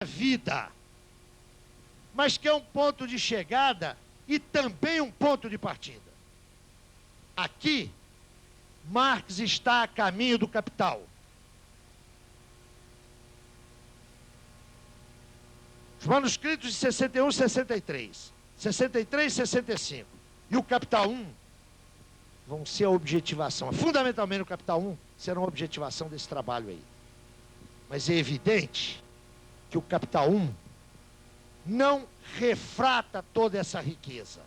vida, mas que é um ponto de chegada e também um ponto de partida. Aqui, Marx está a caminho do capital. Os manuscritos de 61 e 63, 63 e 65 e o Capital 1 vão ser a objetivação. Fundamentalmente o Capital 1 será uma objetivação desse trabalho aí. Mas é evidente que o Capital 1 não refrata toda essa riqueza.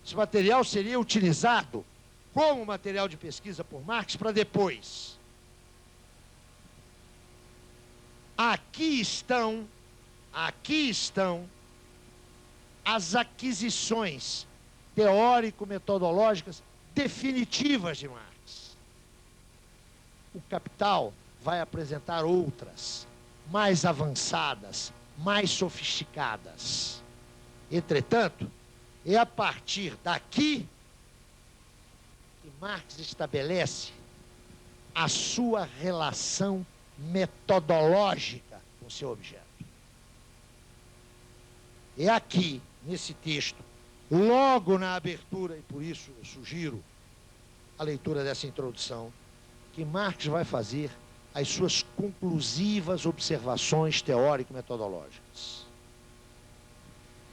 Esse material seria utilizado como material de pesquisa por Marx para depois. Aqui estão as aquisições teórico-metodológicas definitivas de Marx. O Capital vai apresentar outras, mais avançadas, mais sofisticadas. Entretanto, é a partir daqui que Marx estabelece a sua relação metodológica com seu objeto. É aqui, nesse texto, logo na abertura, e por isso eu sugiro a leitura dessa introdução, que Marx vai fazer as suas conclusivas observações teórico-metodológicas.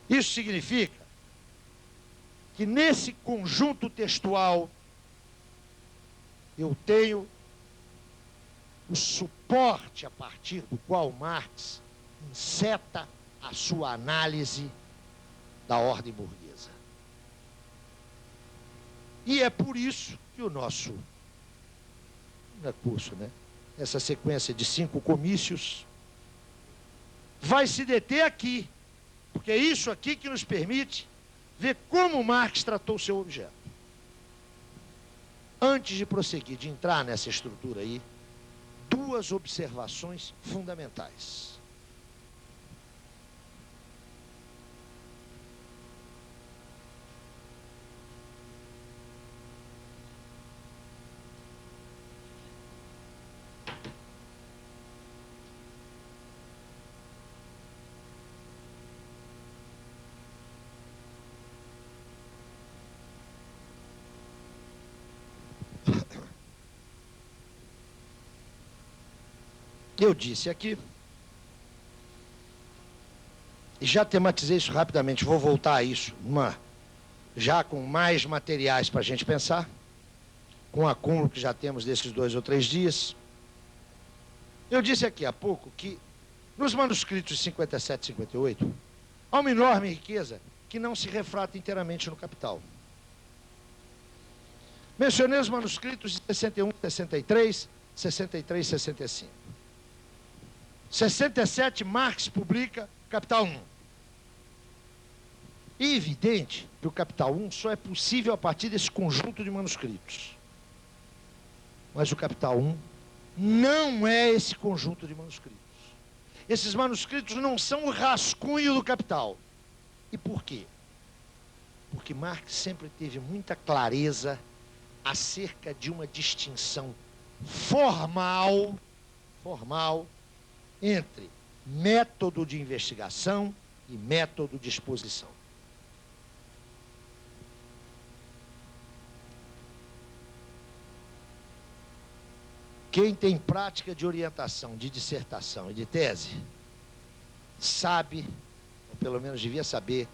Isso significa que nesse conjunto textual eu tenho o suporte a partir do qual Marx enceta a sua análise da ordem burguesa. E é por isso que o nosso curso, essa sequência de 5 comícios, vai se deter aqui, porque é isso aqui que nos permite ver como Marx tratou o seu objeto. Antes de prosseguir, de entrar nessa estrutura aí, 2 observações fundamentais. Eu disse aqui, e já tematizei isso rapidamente, vou voltar a isso, já com mais materiais para a gente pensar, com o acúmulo que já temos desses 2 ou 3 dias. Eu disse aqui há pouco que, nos manuscritos de 57 e 58, há uma enorme riqueza que não se refrata inteiramente no Capital. Mencionei os manuscritos de 61, 63, 63 e 65. 67, Marx publica Capital 1. É evidente que o Capital 1 só é possível a partir desse conjunto de manuscritos. Mas o Capital 1 não é esse conjunto de manuscritos. Esses manuscritos não são o rascunho do Capital. E por quê? Porque Marx sempre teve muita clareza acerca de uma distinção formal entre método de investigação e método de exposição. Quem tem prática de orientação, de dissertação e de tese, sabe, ou pelo menos devia saber,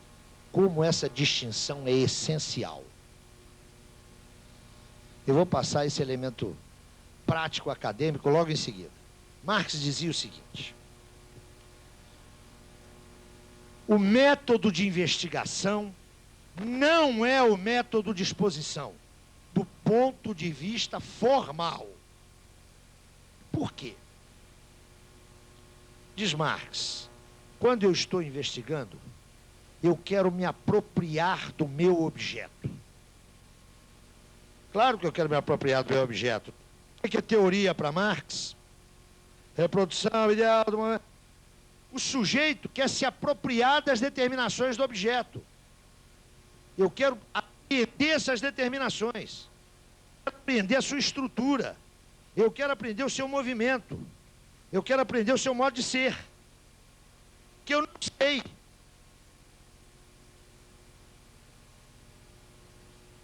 como essa distinção é essencial. Eu vou passar esse elemento prático acadêmico logo em seguida. Marx dizia o seguinte: o método de investigação não é o método de exposição, do ponto de vista formal. Por quê? Diz Marx, quando eu estou investigando, eu quero me apropriar do meu objeto. Claro que eu quero me apropriar do meu objeto. O que é teoria para Marx? Reprodução ideal do momento. O sujeito quer se apropriar das determinações do objeto. Eu quero aprender essas determinações. Eu quero aprender a sua estrutura. Eu quero aprender o seu movimento. Eu quero aprender o seu modo de ser. que eu não sei.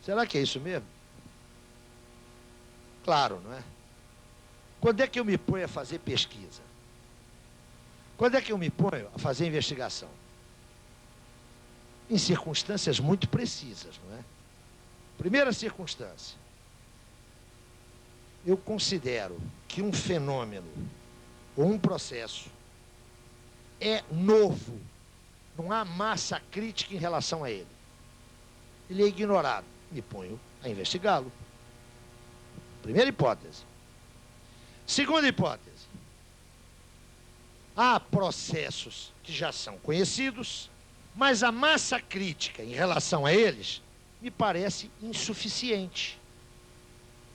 Será que é isso mesmo? Claro, não é? Quando é que eu me ponho a fazer pesquisa? Quando é que eu me ponho a fazer investigação? Em circunstâncias muito precisas, não é? Primeira circunstância. Eu considero que um fenômeno ou um processo é novo. Não há massa crítica em relação a ele. Ele é ignorado. Me ponho a investigá-lo. Primeira hipótese. Segunda hipótese. Há processos que já são conhecidos, mas a massa crítica em relação a eles me parece insuficiente.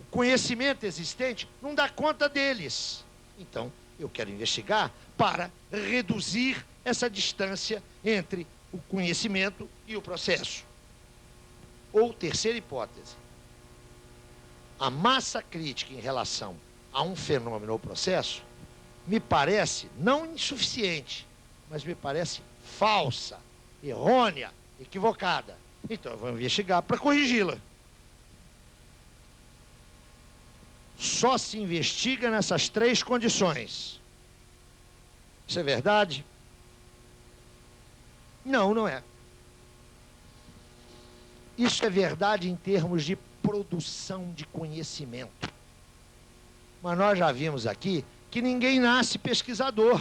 O conhecimento existente não dá conta deles. Então, eu quero investigar para reduzir essa distância entre o conhecimento e o processo. Ou terceira hipótese. A massa crítica em relação a um fenômeno ou processo me parece não insuficiente, mas me parece falsa, errônea, equivocada. Então eu vou investigar para corrigi-la. Só se investiga nessas três condições. Isso é verdade? Não, não é. Isso é verdade em termos de produção de conhecimento. Mas nós já vimos aqui que ninguém nasce pesquisador.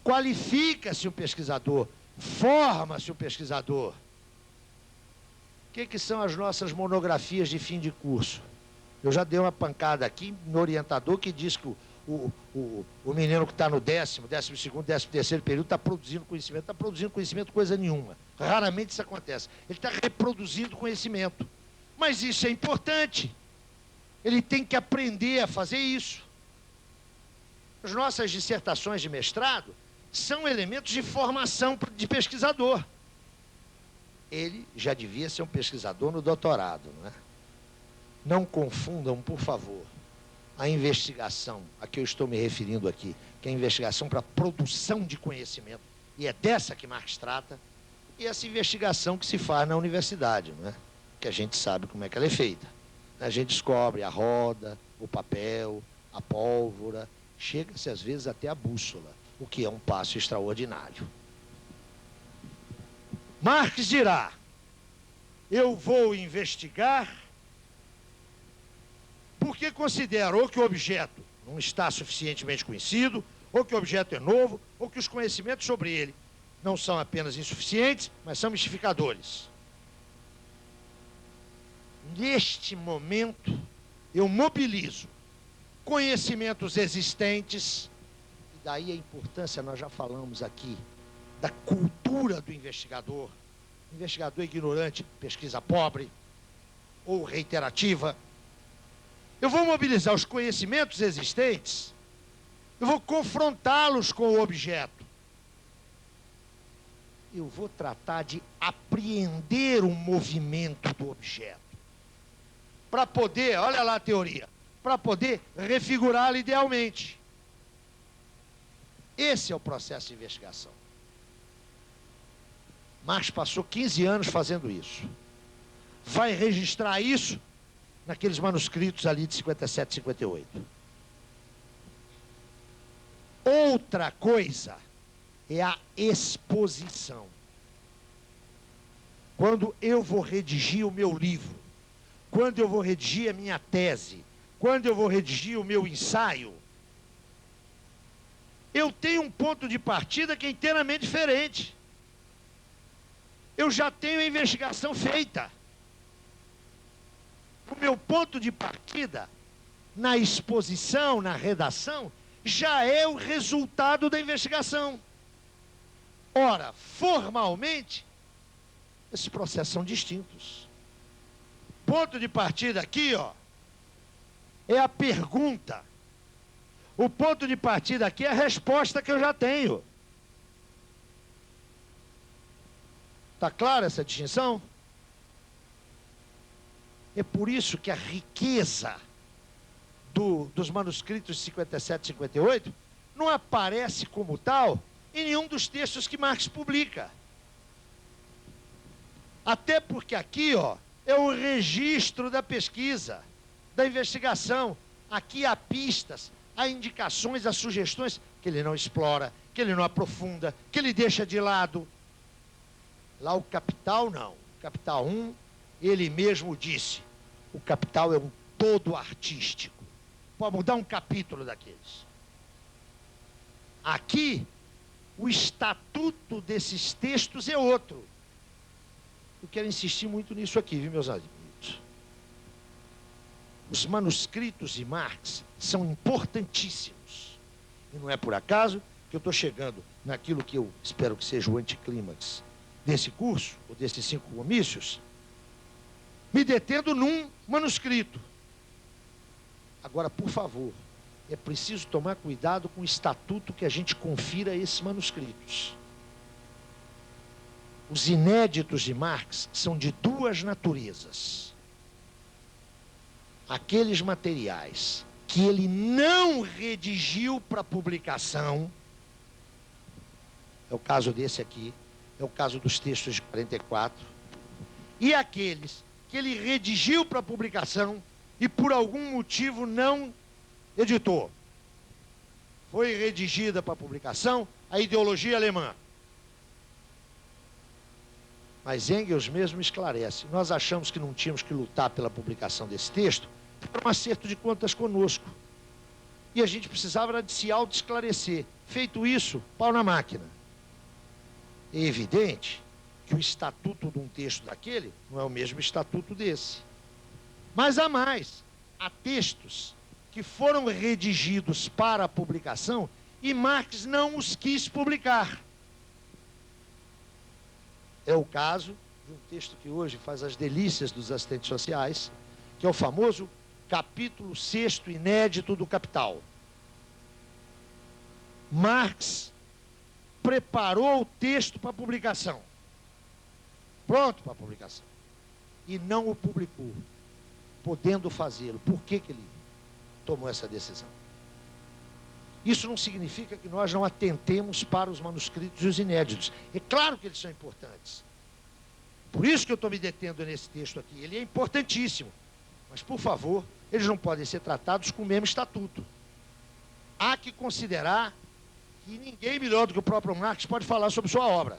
Qualifica-se o pesquisador, forma-se o pesquisador. O que são as nossas monografias de fim de curso? Eu já dei uma pancada aqui no orientador que diz que o menino que está no 10º, 12º, 13º período está produzindo conhecimento coisa nenhuma. Raramente isso acontece. Ele está reproduzindo conhecimento. Mas isso é importante. Ele tem que aprender a fazer isso. As nossas dissertações de mestrado são elementos de formação de pesquisador. Ele já devia ser um pesquisador no doutorado, não é? Não confundam, por favor, a investigação a que eu estou me referindo aqui, que é a investigação para produção de conhecimento, e é dessa que Marx trata, e essa investigação que se faz na universidade, não é? Que a gente sabe como é que ela é feita. A gente descobre a roda, o papel, a pólvora, chega-se às vezes até a bússola, o que é um passo extraordinário. Marx dirá, eu vou investigar porque considero ou que o objeto não está suficientemente conhecido, ou que o objeto é novo, ou que os conhecimentos sobre ele não são apenas insuficientes, mas são mistificadores. Neste momento, eu mobilizo conhecimentos existentes, e daí a importância, nós já falamos aqui, da cultura do investigador. Investigador ignorante, pesquisa pobre ou reiterativa. Eu vou mobilizar os conhecimentos existentes, eu vou confrontá-los com o objeto. Eu vou tratar de apreender o movimento do objeto. Para poder, olha lá a teoria, para poder refigurá-lo idealmente. Esse é o processo de investigação. Marx passou 15 anos fazendo isso. Vai registrar isso naqueles manuscritos ali de 57 e 58. Outra coisa é a exposição. Quando eu vou redigir o meu livro, quando eu vou redigir a minha tese, quando eu vou redigir o meu ensaio, eu tenho um ponto de partida que é inteiramente diferente. Eu já tenho a investigação feita. O meu ponto de partida, na exposição, na redação, já é o resultado da investigação. Ora, formalmente, esses processos são distintos. Ponto de partida aqui, ó, é a pergunta. O ponto de partida aqui é a resposta que eu já tenho. Está clara essa distinção? É por isso que a riqueza dos manuscritos de 57 e 58 não aparece como tal em nenhum dos textos que Marx publica. Até porque aqui, ó, é o registro da pesquisa, da investigação. Aqui há pistas, há indicações, há sugestões que ele não explora, que ele não aprofunda, que ele deixa de lado. Lá o Capital não. O Capital 1, ele mesmo disse, o Capital é um todo artístico. Pode mudar um capítulo daqueles. Aqui, o estatuto desses textos é outro. Eu quero insistir muito nisso aqui, viu, meus amigos? Os manuscritos de Marx são importantíssimos. E não é por acaso que eu estou chegando naquilo que eu espero que seja o anticlímax desse curso, ou desses 5 comícios, me detendo num manuscrito. Agora, por favor, é preciso tomar cuidado com o estatuto que a gente confira a esses manuscritos. Os inéditos de Marx são de 2 naturezas. Aqueles materiais que ele não redigiu para publicação, é o caso desse aqui, é o caso dos textos de 44, e aqueles que ele redigiu para publicação e por algum motivo não editou. Foi redigida para publicação a ideologia alemã. Mas Engels mesmo esclarece, nós achamos que não tínhamos que lutar pela publicação desse texto, era um acerto de contas conosco. E a gente precisava de se auto-esclarecer. Feito isso, pau na máquina. É evidente que o estatuto de um texto daquele não é o mesmo estatuto desse. Mas há mais. Há textos que foram redigidos para a publicação e Marx não os quis publicar. É o caso de um texto que hoje faz as delícias dos assistentes sociais, que é o famoso capítulo 6º inédito do Capital. Marx preparou o texto para publicação. Pronto para publicação. E não o publicou, podendo fazê-lo. Por que ele tomou essa decisão? Isso não significa que nós não atentemos para os manuscritos e os inéditos. É claro que eles são importantes. Por isso que eu estou me detendo nesse texto aqui. Ele é importantíssimo. Mas, por favor, eles não podem ser tratados com o mesmo estatuto. Há que considerar que ninguém melhor do que o próprio Marx pode falar sobre sua obra.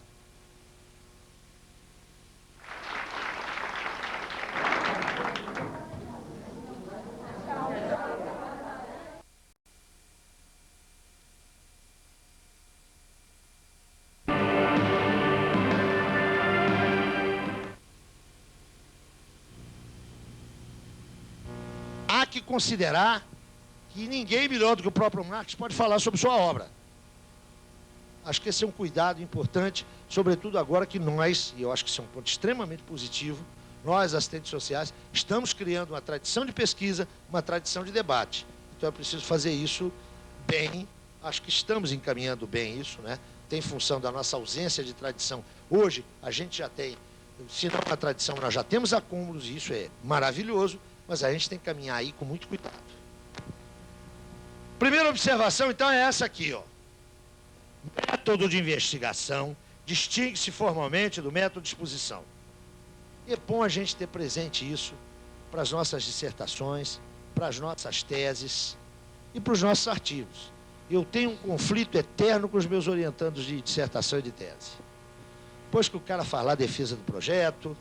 Há que considerar que ninguém melhor do que o próprio Marx pode falar sobre sua obra. Acho que esse é um cuidado importante, sobretudo agora que nós, e eu acho que isso é um ponto extremamente positivo, nós, assistentes sociais, estamos criando uma tradição de pesquisa, uma tradição de debate. Então é preciso fazer isso bem, acho que estamos encaminhando bem isso, né? Tem função da nossa ausência de tradição. Hoje, a gente já tem, se não a tradição, nós já temos acúmulos, e isso é maravilhoso, mas a gente tem que caminhar aí com muito cuidado. Primeira observação, então, é essa aqui, ó. Método de investigação distingue-se formalmente do método de exposição. E é bom a gente ter presente isso para as nossas dissertações, para as nossas teses e para os nossos artigos. Eu tenho um conflito eterno com os meus orientandos de dissertação e de tese. Depois que o cara faz lá a defesa do projeto,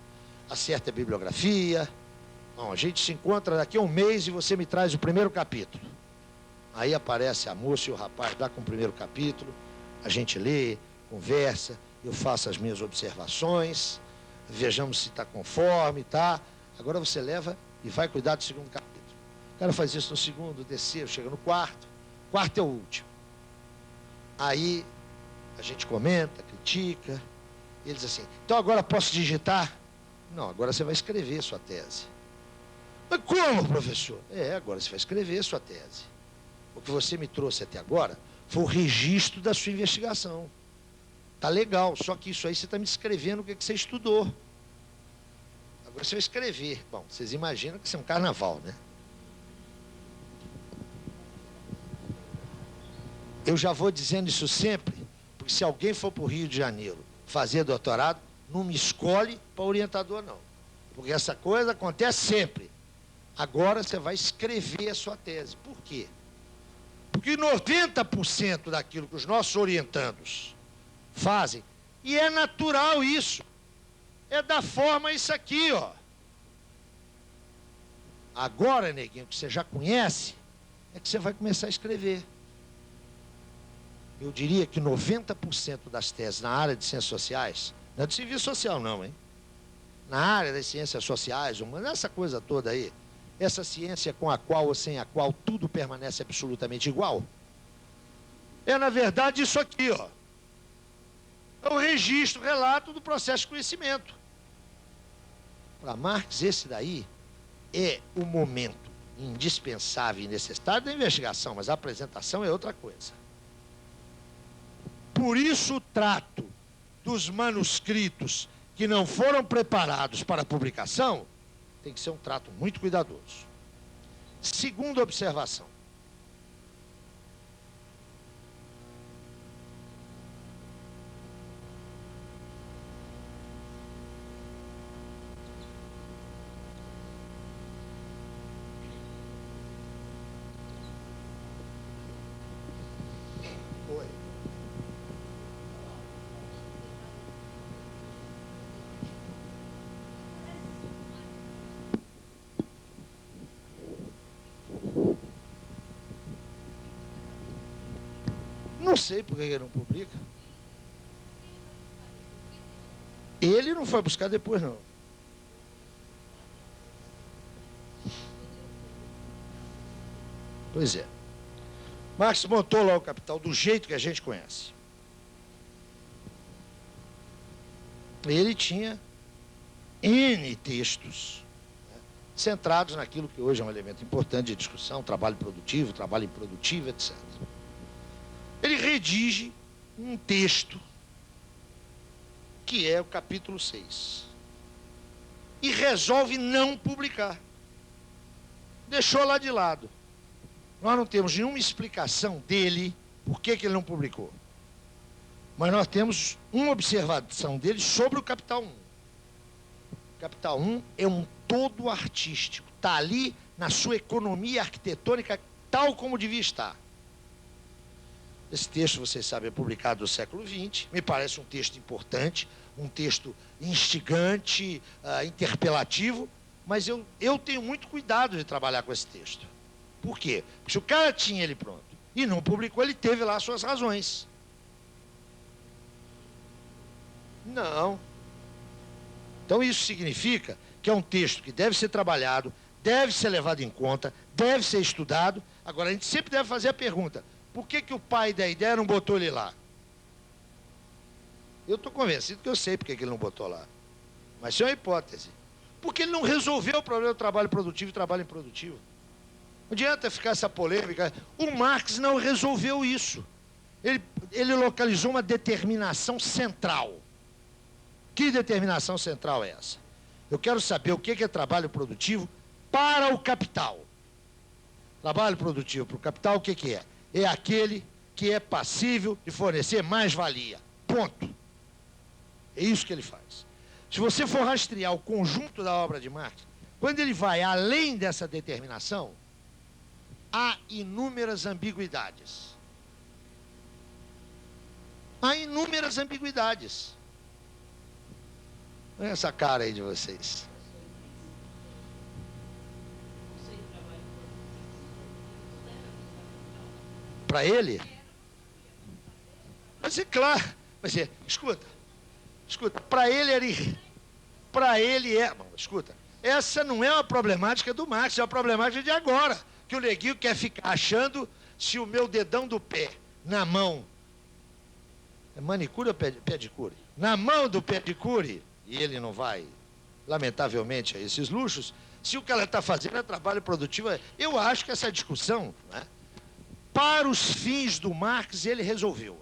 acerta a bibliografia, bom, a gente se encontra daqui a um mês e você me traz o primeiro capítulo. Aí aparece a moça e o rapaz lá com o primeiro capítulo, a gente lê, conversa, eu faço as minhas observações, vejamos se está conforme, tá? Agora você leva e vai cuidar do segundo capítulo. O cara faz isso no segundo, terceiro, chega no quarto. Quarto é o último. Aí a gente comenta, critica, e eles assim, então agora posso digitar? Não, agora você vai escrever sua tese. Mas como, professor? Agora você vai escrever sua tese. O que você me trouxe até agora foi o registro da sua investigação. Tá legal, só que isso aí você está me descrevendo o que você estudou. Agora você vai escrever. Bom, vocês imaginam que isso é um carnaval, né? Eu já vou dizendo isso sempre, porque que se alguém for para o Rio de Janeiro fazer doutorado, não me escolhe para orientador, não. Porque essa coisa acontece sempre. Agora você vai escrever a sua tese. Por quê? Porque 90% daquilo que os nossos orientandos fazem, e é natural isso, é da forma isso aqui, ó. Agora, neguinho, que você já conhece, é que você vai começar a escrever. Eu diria que 90% das teses na área de ciências sociais, não é de serviço social não, hein? Na área das ciências sociais, essa coisa toda aí, essa ciência com a qual ou sem a qual tudo permanece absolutamente igual, é, na verdade, isso aqui, ó. É o registro, o relato do processo de conhecimento. Para Marx, esse daí é o momento indispensável e necessário da investigação, mas a apresentação é outra coisa. Por isso o trato dos manuscritos que não foram preparados para publicação tem que ser um trato muito cuidadoso. Segunda observação. Não sei por que ele não publica. Ele não foi buscar depois, não. Pois é. Marx montou lá o Capital do jeito que a gente conhece. Ele tinha N textos, né, centrados naquilo que hoje é um elemento importante de discussão, trabalho produtivo, trabalho improdutivo, etc. Ele redige um texto que é o capítulo 6 e resolve não publicar. Deixou lá de lado. Nós não temos nenhuma explicação dele por que ele não publicou. Mas nós temos uma observação dele sobre o Capital 1. O Capital 1 é um todo artístico. Está ali na sua economia arquitetônica tal como devia estar. Esse texto, vocês sabem, é publicado no século XX. Me parece um texto importante, um texto instigante, interpelativo, mas eu tenho muito cuidado de trabalhar com esse texto. Por quê? Porque se o cara tinha ele pronto e não publicou, ele teve lá as suas razões. Não. Então isso significa que é um texto que deve ser trabalhado, deve ser levado em conta, deve ser estudado. Agora, a gente sempre deve fazer a pergunta: por que o pai da ideia não botou ele lá? Eu estou convencido que eu sei por que ele não botou lá. Mas isso é uma hipótese. Porque ele não resolveu o problema do trabalho produtivo e trabalho improdutivo. Não adianta ficar essa polêmica. O Marx não resolveu isso. Ele localizou uma determinação central. Que determinação central é essa? Eu quero saber o que é trabalho produtivo para o capital. Trabalho produtivo para o capital, o que é? É aquele que é passível de fornecer mais-valia. Ponto. É isso que ele faz. Se você for rastrear o conjunto da obra de Marx, quando ele vai além dessa determinação, há inúmeras ambiguidades. Há inúmeras ambiguidades. Olha essa cara aí de vocês. Para ele? Mas é claro. Mas é, escuta, para ele era... Para ele é... Bom, escuta, essa não é uma problemática do Marx, é uma problemática de agora. Que o neguinho quer ficar achando se o meu dedão do pé na mão... É manicure ou pedicure? Na mão do pedicure, e ele não vai, lamentavelmente, a esses luxos, se o que ela está fazendo é trabalho produtivo... Eu acho que essa discussão, né, para os fins do Marx, ele resolveu.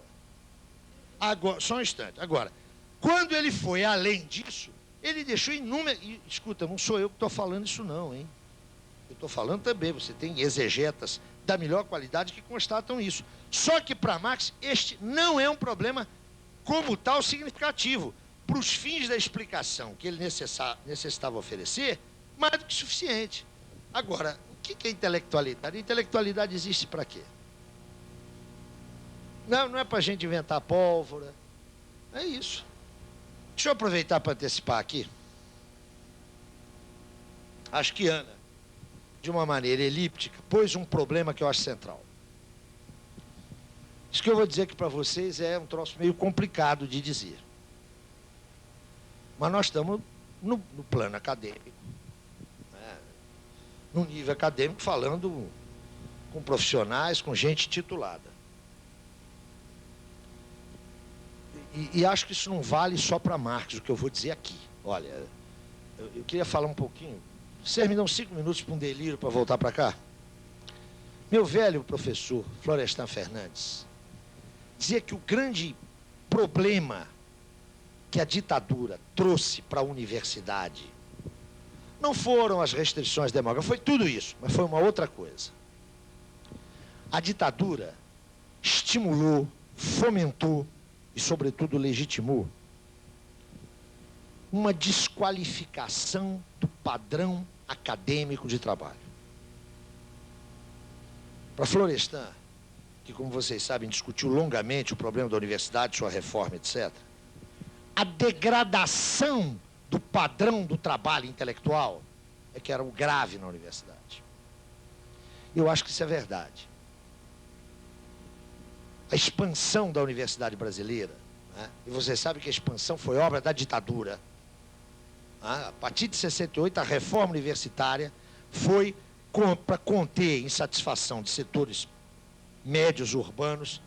Agora, só um instante. Agora, quando ele foi além disso, ele deixou inúmeras... Escuta, não sou eu que estou falando isso não, hein? Eu estou falando também, você tem exegetas da melhor qualidade que constatam isso. Só que para Marx, este não é um problema como tal, significativo. Para os fins da explicação que ele necessitava oferecer, mais do que suficiente. Agora, o que é intelectualidade? Intelectualidade existe para quê? Não é para a gente inventar pólvora. É isso. Deixa eu aproveitar para antecipar aqui. Acho que Ana, de uma maneira elíptica, pôs um problema que eu acho central. Isso que eu vou dizer aqui para vocês é um troço meio complicado de dizer. Mas nós estamos no plano acadêmico, né? No nível acadêmico, falando com profissionais, com gente titulada. E acho que isso não vale só para Marx, o que eu vou dizer aqui. Olha, eu queria falar um pouquinho. Vocês me dão 5 minutos para um delírio para voltar para cá? Meu velho professor, Florestan Fernandes, dizia que o grande problema que a ditadura trouxe para a universidade não foram as restrições demográficas, foi tudo isso, mas foi uma outra coisa. A ditadura estimulou, fomentou e, sobretudo, legitimou uma desqualificação do padrão acadêmico de trabalho. Para Florestan, que, como vocês sabem, discutiu longamente o problema da universidade, sua reforma, etc., a degradação do padrão do trabalho intelectual é que era o grave na universidade. Eu acho que isso é verdade. A expansão da universidade brasileira, né? E vocês sabem que a expansão foi obra da ditadura. A partir de 68, a reforma universitária foi para conter insatisfação de setores médios urbanos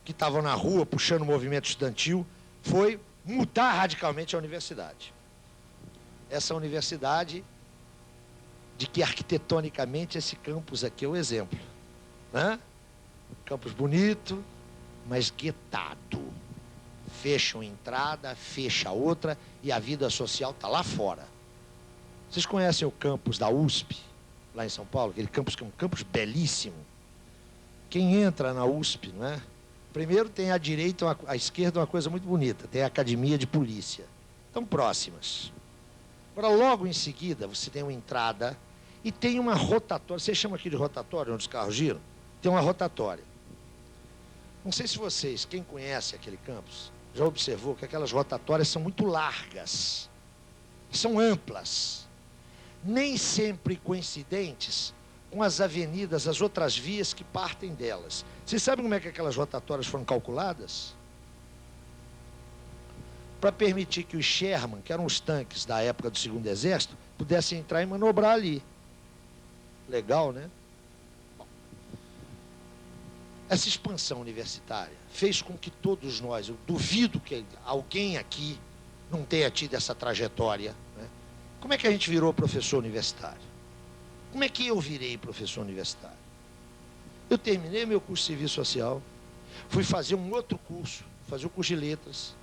que estavam na rua puxando o movimento estudantil, foi mudar radicalmente a universidade. Essa universidade, de que arquitetonicamente esse campus aqui é o exemplo, né? Campus bonito, mas guetado. Fecha uma entrada, fecha outra, e a vida social está lá fora. Vocês conhecem o campus da USP, lá em São Paulo? Aquele campus que é um campus belíssimo. Quem entra na USP, não é? Primeiro tem à direita, à esquerda, uma coisa muito bonita. Tem a academia de polícia. Estão próximas. Agora, logo em seguida, você tem uma entrada e tem uma rotatória. Vocês chamam aqui de rotatória, onde os carros giram? Tem uma rotatória. Não sei se vocês, quem conhece aquele campus, já observou que aquelas rotatórias são muito largas. São amplas. Nem sempre coincidentes com as avenidas, as outras vias que partem delas. Vocês sabem como é que aquelas rotatórias foram calculadas? Para permitir que os Sherman, que eram os tanques da época do Segundo Exército, pudessem entrar e manobrar ali. Legal, né? Bom, essa expansão universitária fez com que todos nós, eu duvido que alguém aqui não tenha tido essa trajetória, né? Como é que a gente virou professor universitário? Como é que eu virei professor universitário? Eu terminei meu curso de serviço social, fui fazer um outro curso, fazer o curso de letras.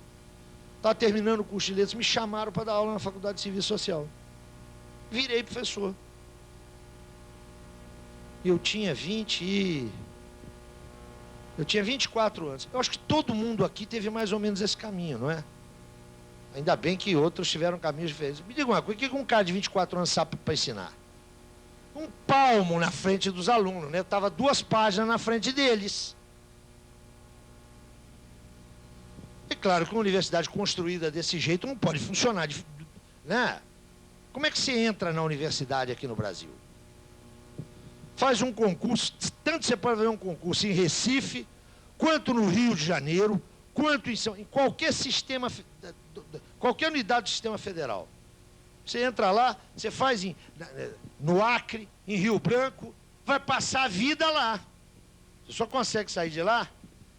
Estava terminando o curso de letras, me chamaram para dar aula na faculdade de serviço social. Virei professor. Eu tinha 24 anos. Eu acho que todo mundo aqui teve mais ou menos esse caminho, não é? Ainda bem que outros tiveram caminhos diferentes. Me diga uma coisa, o que um cara de 24 anos sabe para ensinar? Um palmo na frente dos alunos, né? Eu estava 2 páginas na frente deles. É claro que uma universidade construída desse jeito não pode funcionar, né? Como é que você entra na universidade aqui no Brasil? Faz um concurso, tanto você pode fazer um concurso em Recife, quanto no Rio de Janeiro, quanto em qualquer sistema, qualquer unidade do sistema federal. Você entra lá, você faz no Acre, em Rio Branco, vai passar a vida lá. Você só consegue sair de lá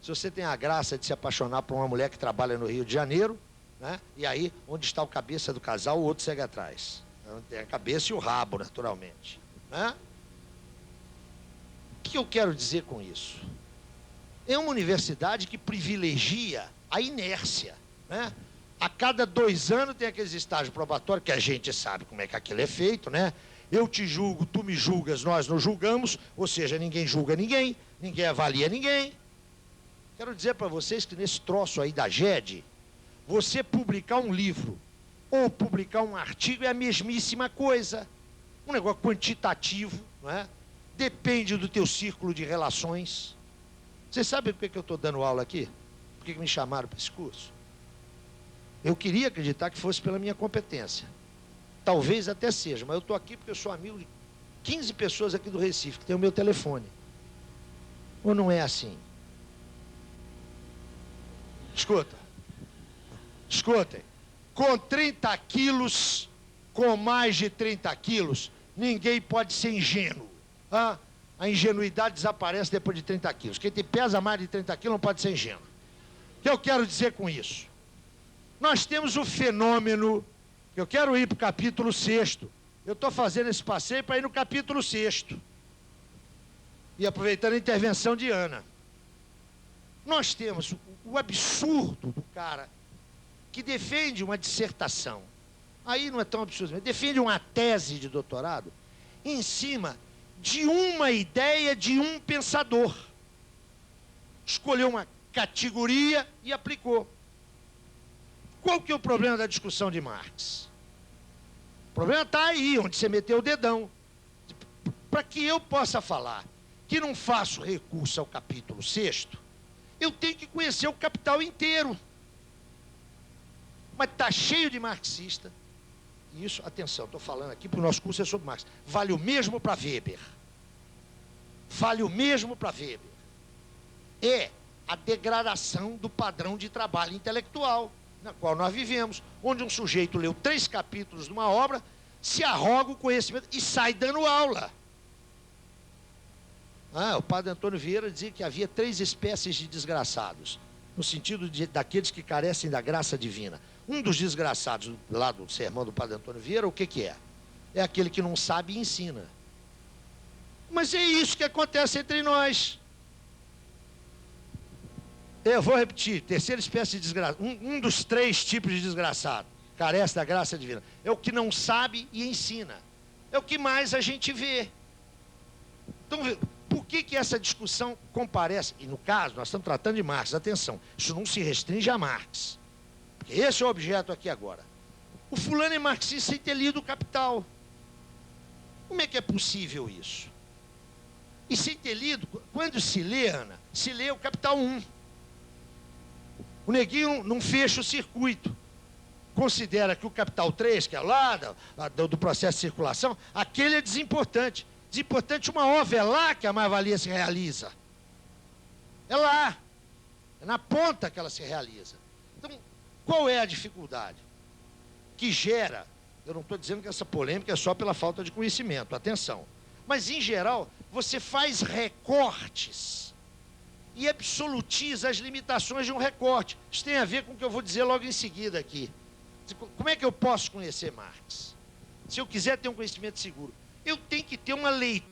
se você tem a graça de se apaixonar por uma mulher que trabalha no Rio de Janeiro, né? E aí, onde está o cabeça do casal, o outro segue atrás. Tem a cabeça e o rabo, naturalmente, né? O que eu quero dizer com isso? É uma universidade que privilegia a inércia, né? A cada 2 anos tem aqueles estágios probatórios, que a gente sabe como é que aquilo é feito, né? Eu te julgo, tu me julgas, nós nos julgamos, ou seja, ninguém julga ninguém, ninguém avalia ninguém. Quero dizer para vocês que nesse troço aí da GED, você publicar um livro ou publicar um artigo é a mesmíssima coisa. Um negócio quantitativo, não é? Depende do teu círculo de relações. Vocês sabem por que eu estou dando aula aqui? Por que me chamaram para esse curso? Eu queria acreditar que fosse pela minha competência. Talvez até seja, mas eu estou aqui porque eu sou amigo de 15 pessoas aqui do Recife, que tem o meu telefone. Ou não é assim? Escutem. Com 30 quilos, com mais de 30 quilos, ninguém pode ser ingênuo. Ah, a ingenuidade desaparece depois de 30 quilos. Quem pesa mais de 30 quilos não pode ser ingênuo. O que eu quero dizer com isso? Nós temos o fenômeno, eu quero ir para o capítulo 6º. Eu estou fazendo esse passeio para ir no capítulo 6º. E aproveitando a intervenção de Ana. Nós temos o absurdo do cara que defende uma dissertação. Aí não é tão absurdo, mas defende uma tese de doutorado em cima de uma ideia de um pensador. Escolheu uma categoria e aplicou. Qual que é o problema da discussão de Marx? O problema está aí, onde você meteu o dedão. Para que eu possa falar que não faço recurso ao capítulo 6º, eu tenho que conhecer o Capital inteiro. Mas está cheio de marxista. E isso, atenção, estou falando aqui porque o nosso curso é sobre Marx. Vale o mesmo para Weber. Vale o mesmo para Weber. É a degradação do padrão de trabalho intelectual na qual nós vivemos, onde um sujeito leu 3 capítulos de uma obra, se arroga o conhecimento e sai dando aula. O padre Antônio Vieira dizia que havia 3 espécies de desgraçados, no sentido daqueles que carecem da graça divina. Um dos desgraçados lá do sermão do padre Antônio Vieira, o que é? É aquele que não sabe e ensina. Mas é isso que acontece entre nós. Eu vou repetir, terceira espécie de desgraçado. Um dos 3 tipos de desgraçado, carece da graça divina. É o que não sabe e ensina. É o que mais a gente vê. Então, por que essa discussão comparece? E no caso, nós estamos tratando de Marx, atenção, isso não se restringe a Marx. Porque esse é o objeto aqui agora. O fulano é marxista sem ter lido o Capital. Como é que é possível isso? E sem ter lido, quando se lê, Ana, se lê o Capital 1. O neguinho não fecha o circuito. Considera que o Capital 3, que é lá do processo de circulação, aquele é desimportante. Desimportante uma obra, é lá que a mais-valia se realiza. É lá. É na ponta que ela se realiza. Então, qual é a dificuldade? Que gera, eu não estou dizendo que essa polêmica é só pela falta de conhecimento, atenção. Mas, em geral, você faz recortes e absolutiza as limitações de um recorte. Isso tem a ver com o que eu vou dizer logo em seguida aqui. Como é que eu posso conhecer Marx? Se eu quiser ter um conhecimento seguro, eu tenho que ter uma leitura